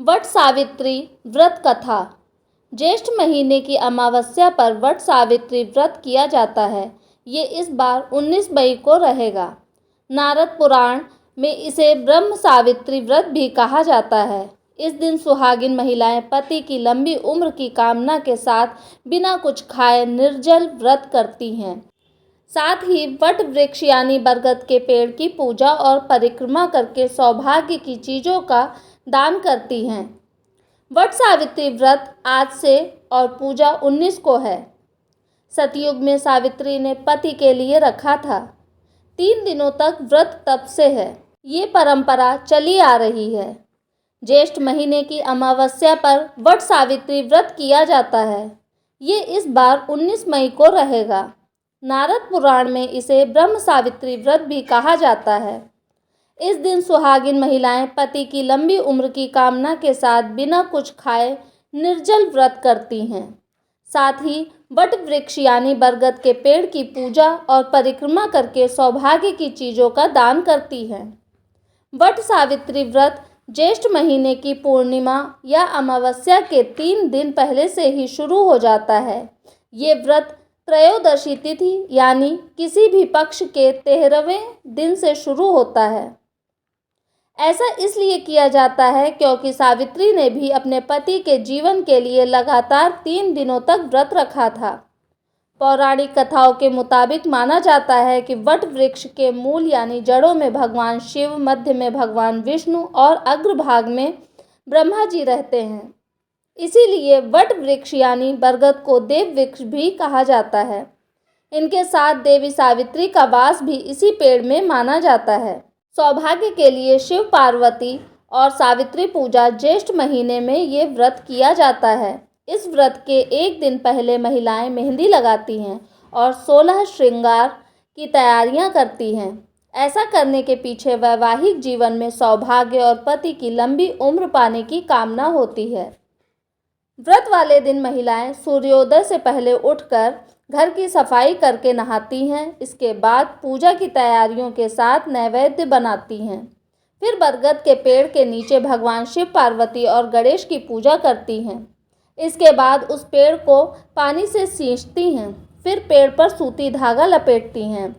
वट सावित्री व्रत कथा। ज्येष्ठ महीने की अमावस्या पर वट सावित्री व्रत किया जाता है। ये इस बार 19 मई को रहेगा। नारद पुराण में इसे ब्रह्म सावित्री व्रत भी कहा जाता है। इस दिन सुहागिन महिलाएं पति की लंबी उम्र की कामना के साथ बिना कुछ खाए निर्जल व्रत करती हैं। साथ ही वट वृक्ष यानी बरगद के पेड़ की पूजा और परिक्रमा करके सौभाग्य की चीज़ों का दान करती हैं। वट सावित्री व्रत आज से और पूजा 19 को है। सतयुग में सावित्री ने पति के लिए रखा था। 3 दिनों तक व्रत तब से है। ये परंपरा चली आ रही है। ज्येष्ठ महीने की अमावस्या पर वट सावित्री व्रत किया जाता है। ये इस बार 19 मई को रहेगा। नारद पुराण में इसे ब्रह्म सावित्री व्रत भी कहा जाता है। इस दिन सुहागिन महिलाएं पति की लंबी उम्र की कामना के साथ बिना कुछ खाए निर्जल व्रत करती हैं। साथ ही वट वृक्ष यानी बरगद के पेड़ की पूजा और परिक्रमा करके सौभाग्य की चीज़ों का दान करती हैं। वट सावित्री व्रत ज्येष्ठ महीने की पूर्णिमा या अमावस्या के 3 दिन पहले से ही शुरू हो जाता है। ये व्रत त्रयोदशी तिथि यानी किसी भी पक्ष के 13वें दिन से शुरू होता है। ऐसा इसलिए किया जाता है क्योंकि सावित्री ने भी अपने पति के जीवन के लिए लगातार 3 दिनों तक व्रत रखा था। पौराणिक कथाओं के मुताबिक माना जाता है कि वट वृक्ष के मूल यानी जड़ों में भगवान शिव, मध्य में भगवान विष्णु और अग्रभाग में ब्रह्मा जी रहते हैं। इसीलिए वट वृक्ष यानी बरगद को देव वृक्ष भी कहा जाता है। इनके साथ देवी सावित्री का वास भी इसी पेड़ में माना जाता है। सौभाग्य के लिए शिव पार्वती और सावित्री पूजा ज्येष्ठ महीने में ये व्रत किया जाता है। इस व्रत के 1 दिन पहले महिलाएं मेहंदी लगाती हैं और 16 श्रृंगार की तैयारियां करती हैं। ऐसा करने के पीछे वैवाहिक जीवन में सौभाग्य और पति की लंबी उम्र पाने की कामना होती है। व्रत वाले दिन महिलाएं सूर्योदय से पहले उठकर घर की सफाई करके नहाती हैं। इसके बाद पूजा की तैयारियों के साथ नैवेद्य बनाती हैं। फिर बरगद के पेड़ के नीचे भगवान शिव, पार्वती और गणेश की पूजा करती हैं। इसके बाद उस पेड़ को पानी से सींचती हैं। फिर पेड़ पर सूती धागा लपेटती हैं।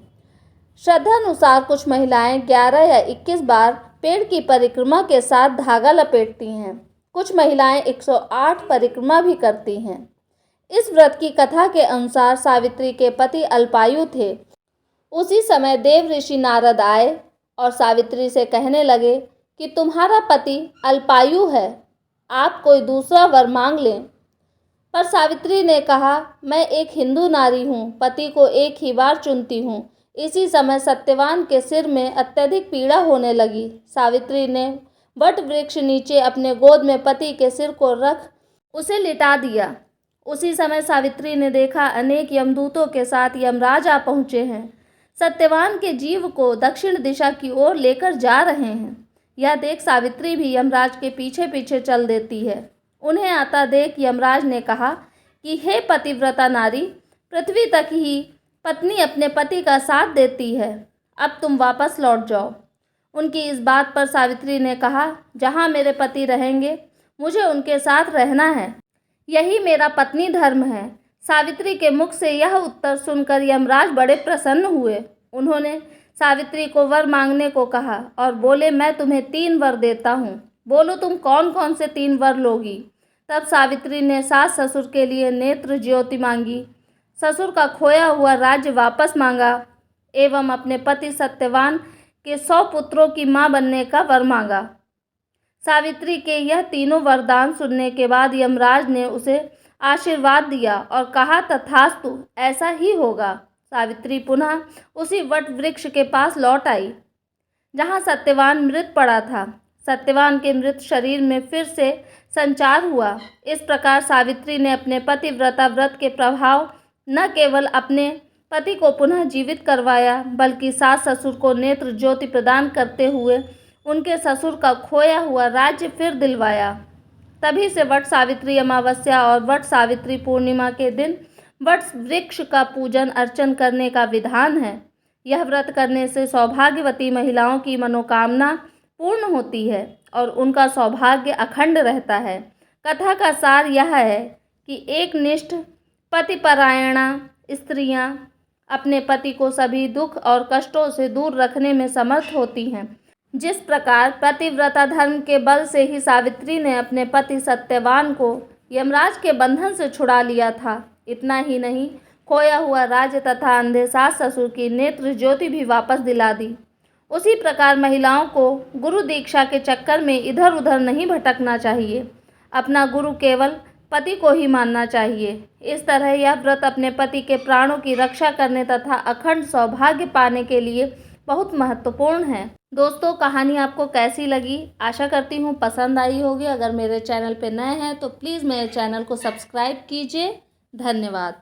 श्रद्धानुसार कुछ महिलाएं 11 या 21 बार पेड़ की परिक्रमा के साथ धागा लपेटती हैं। कुछ महिलाएं 108 परिक्रमा भी करती हैं। इस व्रत की कथा के अनुसार सावित्री के पति अल्पायु थे। उसी समय देव ऋषि नारद आए और सावित्री से कहने लगे कि तुम्हारा पति अल्पायु है, आप कोई दूसरा वर मांग लें। पर सावित्री ने कहा, मैं एक हिंदू नारी हूँ, पति को एक ही बार चुनती हूँ। इसी समय सत्यवान के सिर में अत्यधिक पीड़ा होने लगी। सावित्री ने वट वृक्ष नीचे अपने गोद में पति के सिर को रख उसे लिटा दिया। उसी समय सावित्री ने देखा अनेक यमदूतों के साथ यमराज आ पहुँचे हैं। सत्यवान के जीव को दक्षिण दिशा की ओर लेकर जा रहे हैं। यह देख सावित्री भी यमराज के पीछे पीछे चल देती है। उन्हें आता देख यमराज ने कहा कि हे पतिव्रता नारी, पृथ्वी तक ही पत्नी अपने पति का साथ देती है, अब तुम वापस लौट जाओ। उनकी इस बात पर सावित्री ने कहा, जहाँ मेरे पति रहेंगे मुझे उनके साथ रहना है, यही मेरा पत्नी धर्म है। सावित्री के मुख से यह उत्तर सुनकर यमराज बड़े प्रसन्न हुए। उन्होंने सावित्री को वर मांगने को कहा और बोले, मैं तुम्हें 3 वर देता हूँ, बोलो तुम कौन कौन से 3 वर लोगी। तब सावित्री ने सास ससुर के लिए नेत्र ज्योति मांगी, ससुर का खोया हुआ राज्य वापस मांगा एवं अपने पति सत्यवान के 100 पुत्रों की माँ बनने का वर मांगा। सावित्री के यह तीनों वरदान सुनने के बाद यमराज ने उसे आशीर्वाद दिया और कहा, तथास्तु, ऐसा ही होगा। सावित्री पुनः उसी वट वृक्ष के पास लौट आई जहाँ सत्यवान मृत पड़ा था। सत्यवान के मृत शरीर में फिर से संचार हुआ। इस प्रकार सावित्री ने अपने पतिव्रता व्रत के प्रभाव न केवल अपने पति को पुनः जीवित करवाया, बल्कि सास ससुर को नेत्र ज्योति प्रदान करते हुए उनके ससुर का खोया हुआ राज्य फिर दिलवाया। तभी से वट सावित्री अमावस्या और वट सावित्री पूर्णिमा के दिन वट वृक्ष का पूजन अर्चन करने का विधान है। यह व्रत करने से सौभाग्यवती महिलाओं की मनोकामना पूर्ण होती है। और उनका सौभाग्य अखंड रहता है। कथा का सार यह है कि एक निष्ठ पतिपरायणा स्त्रियां अपने पति को सभी दुख और कष्टों से दूर रखने में समर्थ होती हैं। जिस प्रकार पतिव्रता धर्म के बल से ही सावित्री ने अपने पति सत्यवान को यमराज के बंधन से छुड़ा लिया था, इतना ही नहीं, खोया हुआ राज्य तथा अंधे सास ससुर की नेत्र ज्योति भी वापस दिला दी। उसी प्रकार महिलाओं को गुरु दीक्षा के चक्कर में इधर उधर नहीं भटकना चाहिए। अपना गुरु केवल पति को ही मानना चाहिए। इस तरह यह व्रत अपने पति के प्राणों की रक्षा करने तथा अखंड सौभाग्य पाने के लिए बहुत महत्वपूर्ण है। दोस्तों, कहानी आपको कैसी लगी? आशा करती हूँ पसंद आई होगी। अगर मेरे चैनल पर नए हैं तो प्लीज़ मेरे चैनल को सब्सक्राइब कीजिए। धन्यवाद।